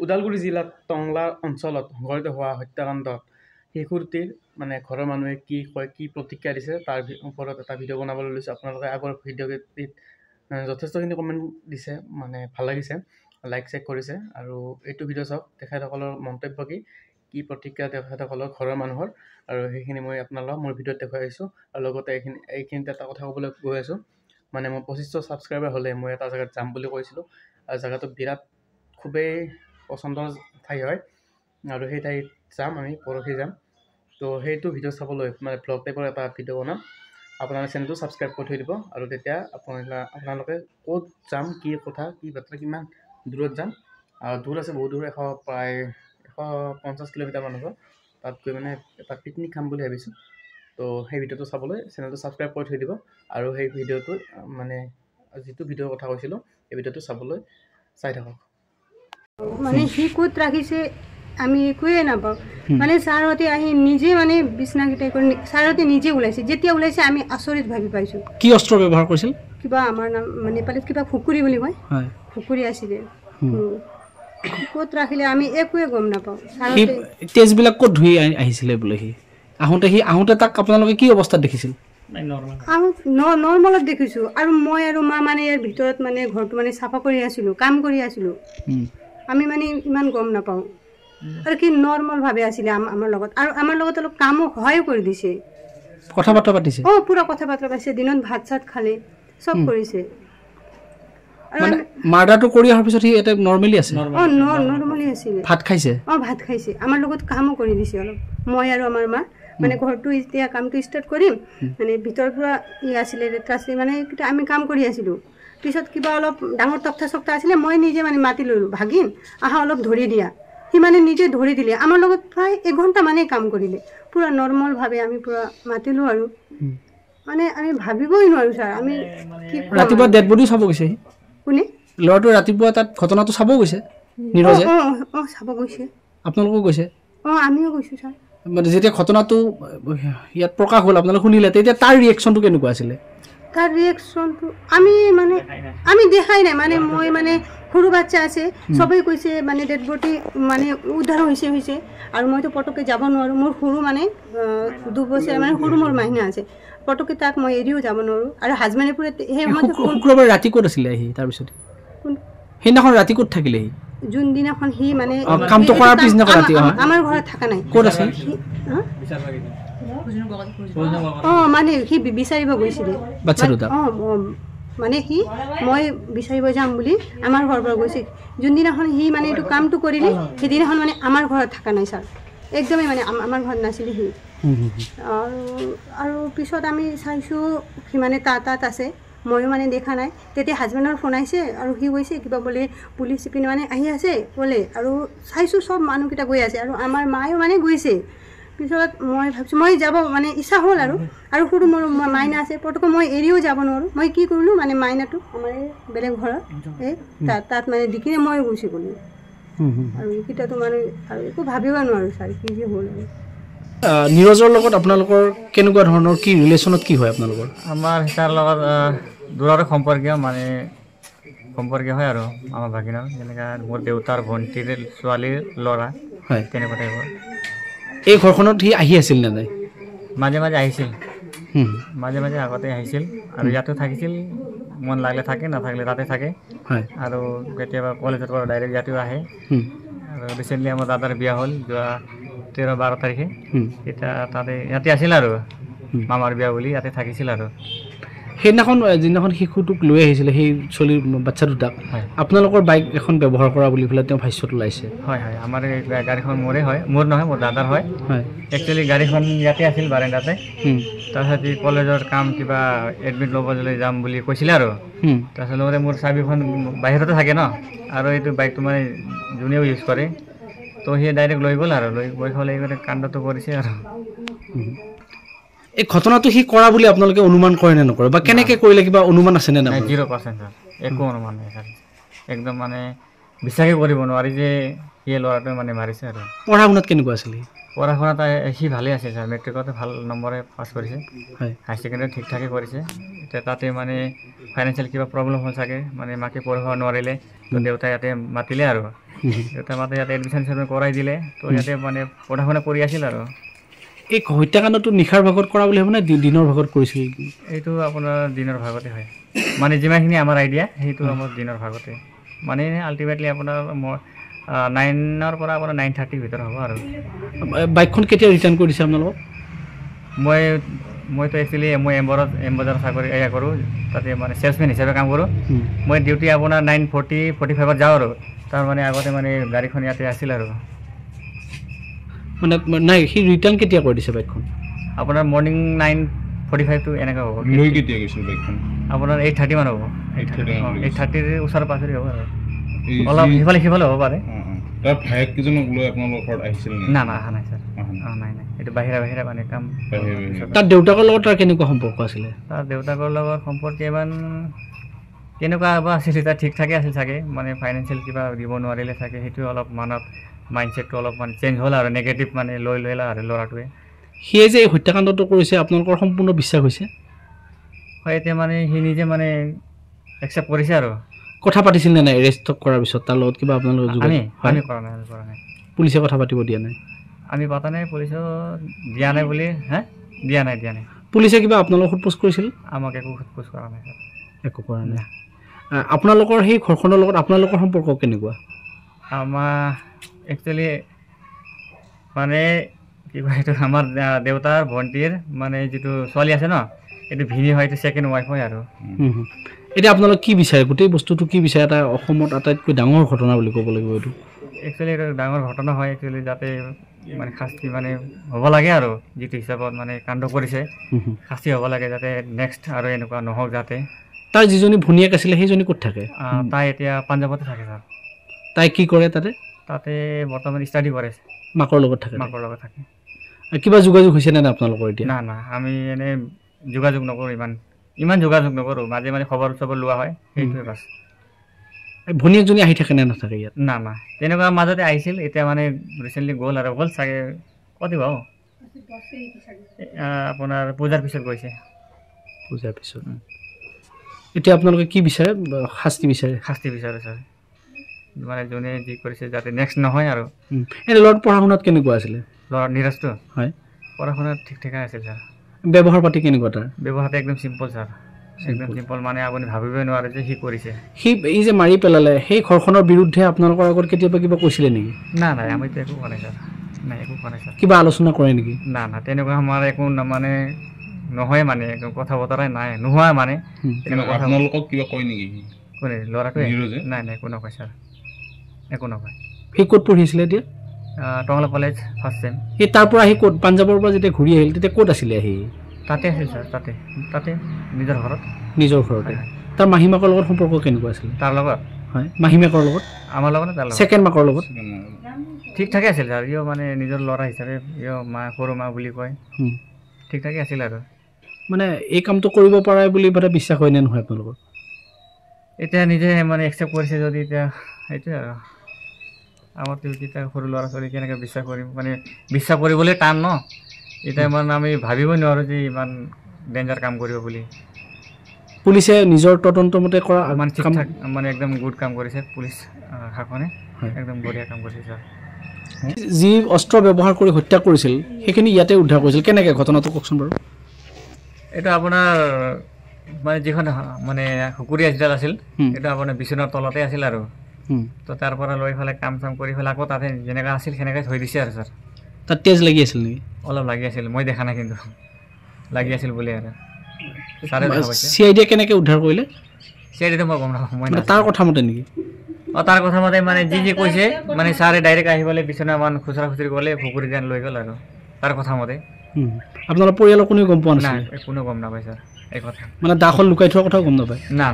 ওদালগুৰি জিলাত টংলা অঞ্চলত সংঘটিত হোৱা হত্যাকাণ্ডত শিশুটিৰ মানে ঘৰৰ মানুহে কি কয় কি প্ৰতিক্ৰিয়া দিছে তাৰ ওপৰত এটা ভিডিঅ' বনাবলৈ লৈছোঁ। আপোনালোকে আগৰ ভিডিঅ'কেইটিত যথেষ্টখিনি কমেণ্ট দিছে, মানে ভাল লাগিছে, লাইক চেক কৰিছে। আৰু এইটো ভিডিঅ' চাওক, তেখেতসকলৰ মন্তব্য কি প্ৰতিক্ৰিয়া তেখেতসকলৰ ঘৰৰ মানুহৰ, আৰু সেইখিনি মই আপোনালোকক মোৰ ভিডিঅ'ত দেখুৱাই আহিছোঁ। আৰু লগতে এইখিনিতে এটা কথা ক'বলৈ গৈ আছোঁ, মানে মই 2500 ছাবস্ক্ৰাইবাৰ হ'লে মই এটা জেগাত যাম বুলি কৈছিলোঁ, আৰু জেগাটো বিৰাট খুবেই পচন্দৰ ঠাই হয়, আৰু সেই ঠাইত যাম আমি পৰহি যাম। তো সেইটো ভিডিঅ' চাবলৈ মানে ব্লগ টাইপৰ এটা ভিডিঅ' বনাম, আপোনাৰ চেনেলটো ছাবস্ক্ৰাইব কৰি থৈ দিব। আৰু তেতিয়া আপোনালোকে ক'ত যাম, কি কথা, কি বাৰ্তা, কিমান দূৰত যাম, দূৰ আছে বহুত দূৰ, প্ৰায় 150 কিলোমিটাৰমান হ'ব। তাত গৈ মানে এটা পিকনিক খাম বুলি ভাবিছোঁ। তো সেই ভিডিঅ'টো চাবলৈ চেনেলটো ছাবস্ক্ৰাইব কৰি থৈ দিব। আৰু সেই ভিডিঅ'টো মানে যিটো ভিডিঅ'ৰ কথা কৈছিলোঁ সেই ভিডিঅ'টো চাবলৈ চাই থাকক। মানে সি ক'ত ৰাখিছে আমি একোৱে নাপাওঁ। মানে ছাৰহঁতে আহি নিজে মানে বিচনাকেইটা কৰি ছাৰহঁতে নিজে ওলাইছে, যেতিয়া ওলাইছে আমি আচৰিত ভাবি পাইছোঁ। কি অস্ত্ৰ ব্যৱহাৰ কৰিছিল? কিবা আমাৰ নাম নেপালীত কিবা খুকুৰি বুলি কয়, খুকুৰি আছিলে। ক'ত ৰাখিলে আমি একোৱে গম নাপাওঁ। তেজবিলাক ক'ত ধুই আহিছিলে বোলে? আহোঁতে তাক আপোনালোকে কি অৱস্থাত দেখিছিল? নৰ্মেলত দেখিছোঁ। আৰু মই আৰু মা মানে ইয়াৰ ভিতৰত মানে ঘৰটো মানে চাফা কৰি আছিলোঁ, কাম কৰি আছিলোঁ। আমি মানে ইমান গম নাপাওঁ। আৰু কি নৰ্মেলভাৱে আছিলে আমাৰ লগত, আৰু আমাৰ লগত অলপ কামো সহায়ো কৰি দিছে। কথা বাৰ্তা পাতিছে? পুৰা কথা বাৰ্তা পাতিছে, দিনত ভাত চাত খালে, চব কৰিছে। মানে মাৰ্ডাৰটো কৰি অহাৰ পিছত সি এটা নৰ্মেলি আছে? নৰ্মেলি আছিলে। ভাত খাইছে? ভাত খাইছে, আমাৰ লগত কামো কৰি দিছে অলপ, মই আৰু আমাৰ মা। মানে ঘৰটো এতিয়া কামটো ষ্টাৰ্ট কৰিম, মানে ভিতৰৰ পৰা আছিলে লেতেৰা আছিলে, মানে আমি কাম কৰি আছিলোঁ। পিছত কিবা অলপ ডাঙৰ তক্তা চক্তা আছিলে, মই নিজে মানে মাতি ল'লোঁ, ভাগিন আহা অলপ ধৰি দিয়া। সি মানে নিজে ধৰি দিলে, আমাৰ লগত প্ৰায় 1 ঘণ্টা মানে কাম কৰিলে। পূৰা নৰ্মেলভাৱে আমি পূৰা মাতিলোঁ। আৰু মানে আমি ভাবিবই নোৱাৰোঁ ছাৰ, আমি কি ৰাতিপুৱা ডেড বডি চাব গৈছে? কোনে? ল'ৰাটো ৰাতিপুৱা তাত ঘটনাটো চাব গৈছে নীৰজে? চাব গৈছে। আপোনালোকো গৈছে? আমিও গৈছোঁ ছাৰ। মানে যেতিয়া ঘটনাটো ইয়াত প্ৰকাশ হ'ল, আপোনালোকে শুনিলে, তেতিয়া তাৰ ৰিয়েকশ্যনটো কেনেকুৱা আছিলে? তাৰ ৰিয়েকশ্যনটো আমি দেখাই নাই। মানে মই মানে সৰু বাচ্চা আছে, চবেই কৈছে মানে ডেড বডি মানে উদ্ধাৰ হৈছে, আৰু মইতো পটককৈ যাব নোৱাৰোঁ। মোৰ সৰু মানে 2 বছৰ মানে সৰু মোৰ মাইনা আছে, পটককৈ তাক মই এৰিও যাব নোৱাৰোঁ। আৰু হাজবেণ্ডে পুৰা সেই শুক্ৰবাৰ ৰাতি ক'ত আছিলে সি? তাৰপিছত সেইদিনাখন ৰাতি ক'ত থাকিলে সি? যোনদিনাখন সি মানে কামটো কৰাৰ পিছদিনা ৰাতি আমাৰ ঘৰত থকা নাই। ক'ত আছিল? মানে সি বিচাৰিব গৈছিলে বাচ্চা দুটা। মানে মই বিচাৰিব যাম বুলি আমাৰ ঘৰৰ পৰা গৈছে। যোনদিনাখন সি মানে এইটো কামটো কৰিলে, সেইদিনাখন মানে আমাৰ ঘৰত থকা নাই ছাৰ, একদমেই মানে আমাৰ ঘৰত নাছিলে সি। আৰু পিছত আমি চাইছোঁ সি মানে তাত আছে, ময়ো মানে দেখা নাই। তেতিয়া হাজবেণ্ডৰ ফোন আহিছে, আৰু সি কৈছে কিবা বোলে পুলিচ পিনে মানে আহি আছে ক'লে, আৰু চাইছোঁ চব মানুহকেইটা গৈ আছে, আৰু আমাৰ মায়েও মানে গৈছে। পিছত মই ভাবিছোঁ মই যাব মানে ইচ্ছা হ'ল, আৰু সৰু মোৰ মাইনা আছে, পটককৈ মই এৰিও যাব নোৱাৰোঁ। মই কি কৰিলোঁ, মানে মাইনাটো আমাৰ এই বেলেগ ঘৰত তাত মানে দি কিনে মই গুচি গ'লোঁ। আৰু এইকেইটাতো মানে আৰু একো ভাবিব নোৱাৰোঁ ছাৰ, কি যে হ'ল। নীৰজৰ লগত আপোনালোকৰ কেনেকুৱা ধৰণৰ কি ৰিলেশ্যনত কি হয় আপোনালোকৰ? আমাৰ তাৰ লগত দূৰৰ সম্পৰ্কীয়, মানে সম্পৰ্কীয় হয় আৰু আমাৰ ভাগিনৰ, যেনেকৈ মোৰ দেউতাৰ ভণ্টিৰ ছোৱালীৰ ল'ৰা, হয় তেনেকুৱা টাইপৰ। এই ঘৰখনত সি আহি আছিল নে নাই? মাজে মাজে আহিছিল, মাজে আগতে আহিছিল, আৰু ইয়াতো থাকিছিল। মন লাগিলে থাকে, নাথাকিলে তাতে থাকে। আৰু কেতিয়াবা কলেজৰ পৰা ডাইৰেক্ট ইয়াতেও আহে। আৰু ৰিচেণ্টলি আমাৰ দাদাৰ বিয়া হ'ল যোৱা 13-12 তাৰিখে, তেতিয়া ইয়াতে আছিল, আৰু মামাৰ বিয়া বুলি ইয়াতে থাকিছিল। আৰু সেইদিনাখন যিদিনাখন শিশুটোক লৈ আহিছিলে, সেই চলিৰ বাচ্চা দুটাক, আপোনালোকৰ বাইক এখন ব্যৱহাৰ কৰা বুলি পেলাই তেওঁ ভাষ্যত ওলাইছে? হয়, আমাৰ এই গাড়ীখন মোৰে হয়, মোৰ নহয়, মোৰ দাদাৰ হয়। একচুৱেলি গাড়ীখন ইয়াতে আছিল বাৰাণ্ডাতে। তাৰপিছত কলেজৰ কাম কিবা এডমিট ল'বলৈ যাম বুলি কৈছিলে, আৰু তাৰপিছত লগতে মোৰ চাবিখন বাহিৰতে থাকে ন, আৰু এইটো বাইকটো মানে যোনেও ইউজ কৰে, তো সি ডাইৰেক্ট লৈ গ'ল, আৰু লৈ গ'লে কাণ্ডটো কৰিছে। আৰু এই ঘটনাটো সি কৰা বুলি আপোনালোকে অনুমান কৰে নে নকৰে, বা কেনেকৈ কৰিলে, কিবা অনুমান আছে নে নাই? 0% ছাৰ, একো অনুমান নাই ছাৰ। একদম মানে বিশ্বাসেই কৰিব নোৱাৰি যে সেই ল'ৰাটোৱে মানে মাৰিছে। আৰু পঢ়া শুনাত কেনেকুৱা আছিলে? পঢ়া শুনাত সি ভালেই আছে ছাৰ, মেট্ৰিকতে ভাল নম্বৰে পাছ কৰিছে, হয় হাই ছেকেণ্ডেৰী ঠিক ঠাকে কৰিছে। এতিয়া তাতে মানে ফাইনেন্সিয়েল কিবা প্ৰব্লেম হ'ল চাগে, মানে মাকে পঢ়াব নোৱাৰিলে, তো দেউতাই ইয়াতে মাতিলে আৰু দেউতাই মাতে ইয়াতে এডমিশ্যন কৰাই দিলে, তো ইয়াতে মানে পঢ়া শুনা কৰি আছিল আৰু। এই হত্যাকাণ্ডটো নিশাৰ ভাগত কৰা বুলি ভাবে নে দিনৰ ভাগত কৰিছিল? এইটো আপোনাৰ দিনৰ ভাগতে হয়, মানে যিমানখিনি আমাৰ আইডিয়া সেইটো আমাৰ দিনৰ ভাগতে, মানে আল্টিমেটলি আপোনাৰ মই 9ৰ পৰা আপোনাৰ 9:30 ভিতৰত হ'ব আৰু। বাইকখন কেতিয়া ৰিটাৰ্ণ কৰি দিছে আপোনালোকক? মইতো একচুৱেলি মই এম্বজাৰত চাকৰি এয়া কৰোঁ, তাতে মানে চেলছমেন হিচাপে কাম কৰোঁ। মই ডিউটি আপোনাৰ 9:45 যাওঁ আৰু, তাৰ মানে আগতে মানে গাড়ীখন ইয়াতে আছিল আৰু। মানে নাই, সি ৰিটাৰ্ণ কেতিয়া কৰি দিছে বাইকখন? আপোনাৰ মৰ্ণিং 9:45 to এনেকুৱা হ'ব। লৈ কেতিয়া গৈছিল বাইকখন? আপোনাৰ 8:30 মান হ'ব, 8:30ৰ ওচৰে পাঁজৰে হ'ব আৰু, এই অলপ সিফালে হ'ব পাৰে। তাৰ ভায়েককেইজনক লৈ আপোনালোকৰ ঘৰত আহিছিল নেকি? না অহা নাই ছাৰ, নাই এইটো বাহিৰা মানে কাম। তাৰ দেউতাকৰ লগত তাৰ কেনেকুৱা সম্পৰ্ক আছিলে? তাৰ দেউতাকৰ লগত সম্পৰ্ক ইমান কেনেকুৱা বা আছিল, তাৰ ঠিক ঠাকে আছিল চাগে, মানে ফাইনেন্সিয়েল কিবা দিব নোৱাৰিলে চাগে, সেইটো অলপ মানত মাইণ্ডছেটটো অলপ মানে চেঞ্জ হ'ল আৰু, নেগেটিভ মানে লৈ আৰু ল'ৰাটোৱে। সিয়ে যে এই হত্যাকাণ্ডটো কৰিছে আপোনালোকৰ সম্পূৰ্ণ বিশ্বাস হৈছে? হয়, এতিয়া মানে সি নিজে মানে একচেপ্ট কৰিছে আৰু। কথা পাতিছিল নে নাই এৰেষ্ট কৰাৰ পিছত তাৰ লগত কিবা আপোনালোকে? আমি কৰা নাই। পুলিচে কথা পাতিব দিয়া নাই? আমি পতা নাই, পুলিচেও দিয়া নাই বুলি। দিয়া নাই। পুলিচে কিবা আপোনালোকক সোধপোছ কৰিছিল? আমাক একো সোধপোছ কৰা নাই ছাৰ। একো কৰা নাই। আপোনালোকৰ সেই ঘৰখনৰ লগত আপোনালোকৰ সম্পৰ্ক কেনেকুৱা? আমাৰ একচুৱেলি মানে কি কয়, এইটো আমাৰ দেউতাৰ ভণ্টিৰ মানে যিটো ছোৱালী আছে ন, এইটো ভিনি হয়, এইটো ছেকেণ্ড ৱাইফ হয় আৰু। এতিয়া আপোনালোকে কি বিচাৰে? গোটেই বস্তুটো কি বিচাৰে? এটা অসমত আটাইতকৈ ডাঙৰ ঘটনা বুলি ক'ব লাগিব এইটো। একচুৱেলি এইটো ডাঙৰ ঘটনা হয়, একচুৱেলি যাতে মানে শাস্তি মানে হ'ব লাগে আৰু, যিটো হিচাপত মানে কাণ্ড কৰিছে শাস্তি হ'ব লাগে, যাতে নেক্সট আৰু এনেকুৱা নহওক যাতে। তাৰ যিজনী ভনীয়েক আছিলে সেইজনী ক'ত থাকে? তাই এতিয়া পাঞ্জাৱতে থাকে ছাৰ। তাই কি কৰে তাতে? তাতে বৰ্তমান ষ্টাডি কৰে। মাকৰ লগত থাকে? মাকৰ লগত থাকে। কিবা যোগাযোগ হৈছে নে আপোনালোকৰ এতিয়া? না আমি এনেই যোগাযোগ নকৰোঁ, ইমান যোগাযোগ নকৰোঁ, মাজে খবৰ লোৱা হয়, সেইটোৱে বাছ। ভনীয়েকজনী আহি থাকে নে নাথাকে ইয়াত? না তেনেকুৱা মাজতে আহিছিল, এতিয়া মানে ৰিচেণ্টলি গ'ল আৰু, হ'ল চাগে কতিব আপোনাৰ পূজাৰ পিছত গৈছে। পূজাৰ পিছত। এতিয়া আপোনালোকে কি বিচাৰে? শাস্তি বিচাৰে? শাস্তি বিচাৰে ছাৰ, মানে যোনে যি কৰিছে যাতে নেক্সট নহয় আৰু। এনে ল'ৰাটো পঢ়া শুনাত কেনেকুৱা আছিলে? ল'ৰা নিৰাজটো? হয়, পঢ়া শুনাত ঠিক ঠাকে আছিল ছাৰ। ব্যৱহাৰ পাতি কেনেকুৱা তাৰ? ব্যৱহাৰটো একদম চিম্পল ছাৰ, একদম চিম্পল, মানে আপুনি ভাবিবই নোৱাৰে যে সি কৰিছে। এই যে মাৰি পেলালে, সেই ঘৰখনৰ বিৰুদ্ধে আপোনালোকৰ আগত কেতিয়াবা কিবা কৈছিলে নেকি? নাই আমিতো একো কোৱা নাই ছাৰ, একো কোৱা নাই ছাৰ। কিবা আলোচনা কৰে নেকি? না তেনেকুৱা আমাৰ একো মানে নহয়, মানে একো কথা বতৰাই নাই, নোহোৱা মানে। আপোনালোকক কিবা কয় নেকি কোনে? ল'ৰাটোৱে? নাই একো নকয় ছাৰ, একো নকয়। সি ক'ত পঢ়িছিলে এতিয়া? Tangla college first sem. সি তাৰ পৰা আহি ক'ত, পাঞ্জাৱৰ পৰা যেতিয়া ঘূৰি আহিল তেতিয়া ক'ত আছিলে? আহি তাতে আছিল ছাৰ, তাতে নিজৰ ঘৰত। নিজৰ ঘৰতে? তাৰ মাহীমাকৰ লগত সম্পৰ্ক কেনেকুৱা আছিলে? তাৰ লগত? হয়, মাহীমাকৰ লগত? আমাৰ লগত, তাৰ লগত ছেকেণ্ড মাকৰ লগত ঠিক ঠাকে আছিল ছাৰ। ইও মানে নিজৰ ল'ৰা হিচাপে, ইও সৰু মা বুলি কয়, ঠিক ঠাকে আছিল আৰু। মানে এই কামটো কৰিব পাৰে বুলি মানে বিশ্বাস হয় নে নহয় আপোনালোকৰ? এতিয়া নিজে মানে একচেপ্ট কৰিছে যদি, এতিয়া সেইটোৱে আৰু। আমাৰতো এতিয়া সৰু ল'ৰা ছোৱালী কেনেকৈ বিশ্বাস কৰিম, মানে বিশ্বাস কৰিবলৈ টান ন। এতিয়া মানে আমি ভাবিবই নোৱাৰোঁ যে ইমান ডেঞ্জাৰ কাম কৰিব বুলি। পুলিচে নিজৰ তদন্ত মতে কৰা মানে ঠিক ঠাক, মানে একদম গুড কাম কৰিছে পুলিচ শাসনে, একদম বঢ়িয়া কাম কৰিছে ছাৰ। যি অস্ত্ৰ ব্যৱহাৰ কৰি হত্যা কৰিছিল সেইখিনি ইয়াতে উদ্ধাৰ কৰিছিল, কেনেকৈ ঘটনাটো কওকচোন বাৰু। এইটো আপোনাৰ মানে যিখন মানে হুকুৰীয়া যিডাল আছিল, এইটো আপোনাৰ বিচনাৰ তলতে আছিল আৰু। তো তাৰ পৰা লৈ পেলাই কাম চাম কৰি পেলাই আকৌ তাতে যেনেকৈ আছিল সেনেকৈ থৈ দিছে আৰু ছাৰ। তাত তেজ লাগি আছিল নেকি? অলপ লাগি আছিল, মই দেখা নাই কিন্তু লাগি আছিল বুলি আৰু। CID কেনেকৈ উদ্ধাৰ কৰিলে? CIDটো মই গম নাপাওঁ, মই তাৰ কথা মতে নেকি? তাৰ কথা মতে মানে যি কৈছে, মানে ছাৰে ডাইৰেক্ট আহি পেলাই বিচনা মান খুচৰা খুচৰি গ'লে, ভুকুৰি যেন লৈ গ'ল আৰু তাৰ কথা মতে। আপোনালোকৰ পৰিয়ালৰ কোনেও গম পোৱা নাছিল? নাই, কোনো গম নাপায় ছাৰ এই কথা। মানে দাখন লুকাই থোৱাৰ কথাও গম নাপায়? না।